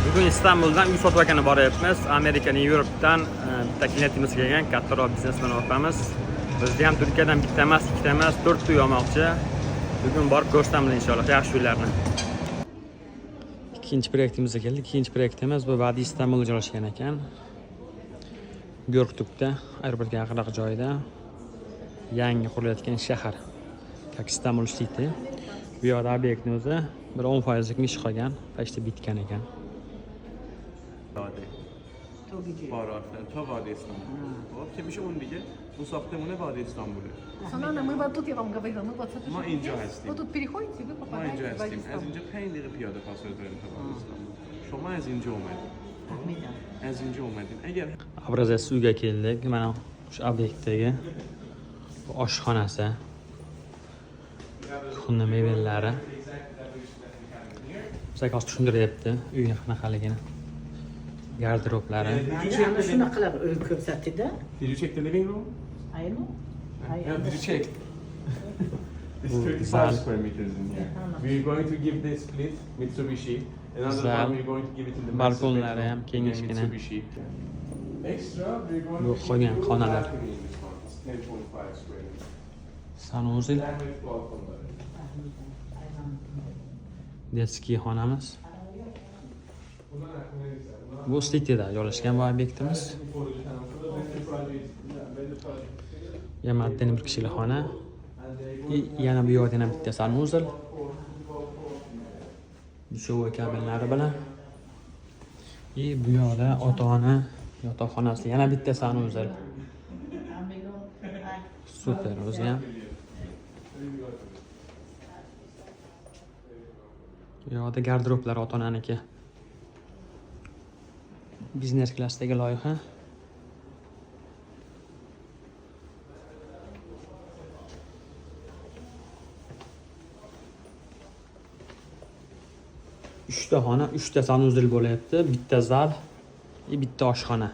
Bugun Istanbuldan uy sotib olgani boryapmiz. Amerika, New Yorkdan bitta klientimiz kelgan, kattaroq biznesmen opamiz. Bizda ham Turkiyadan bitta emas, ikkita emas, 4 uy olmoqchi. Bugun borib ko'rsatamiz inshaalloh yaxshi uylarni. Ikkinchi proyektimizga keldik. Ikkinchi proyektimiz bu Vadi Istanbulda joylashgan ekan. Göktürk'da, aeroportga yaqinroq joyda yangi qurilayotgan shahar. Как Istanbul City. Bu yerda obyektni o'zi bir 10% ish qolgan, почти bitgan ekan. تا وادی استانبول خب که میشه اون دیگه اون ساختمون وادی استانبوله Мы вот тут, я вам говорила, мы вот ما اینجا هستیم вы тут переходите, вы ما попадаете اینجا в Вадис هستیم از اینجا 5 دقیقه پیاده فاصله داریم تا وادی استانبول شما از اینجا اومدید از اینجا اومدین اگر Abrazasi uyga keldik. Mana shu obyektdagi oshxonasi. Xona mebellari. Bizga hozir tushuntiryapti uyni qanaqaligini. Garderoblari. Yani shunaqa uy ko'rsatdi-da. Did you check the living room? Ayni? Yeah, did you check? It's 35 square meters in here. We're going to give this split Mitsubishi. Another one we're going to give it in the Balkonlari ham kengashgina. Mitsubishi. Extra, we're going Bu to qolgan xonalar. balcony in this one. It's 10.5 square meters. Sanusil, Diamond balkonlari. detskiy xonamiz. Bu City'da joylashgan bu obyektimiz. Yamatdan bir kishilik xona. Yana bu yerda ham bitta sanuzil. Dushovoy kabinlari bilan. Bu yerda ota-ona yotoqxonasi, yana bitta sanuzil. Super o'zi ham. Bu yerda garderoblar ota-onaniki. Biznes klassdagi loyiha. Uchta xona, 3 ta sanuzil bo'layapti, bitta zal, bitta oshxona.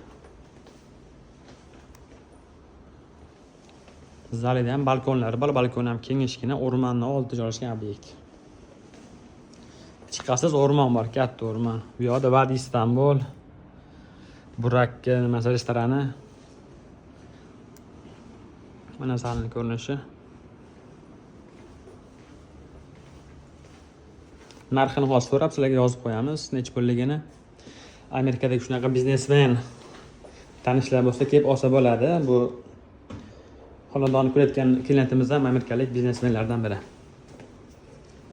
Zalida ham balkonlari bor, balkon ham kengashgina, o'rmonning oldida joylashgan obyekt. Chiqasiz o'rmon bor, katta o'rmon. Bu yerda Vadi Istanbul, Burakka nima restorani. Mana zalning ko'rinishi. Narxini hozir so'rab sizlarga yozib qo'yamiz, nech pulligini. Amerikadagi shunaqa biznesmen tanishlar bo'lsa, kelib olsa bo'ladi. Bu xonadonni ko'rayotgan klientimiz ham amerikalik biznesmenlardan biri.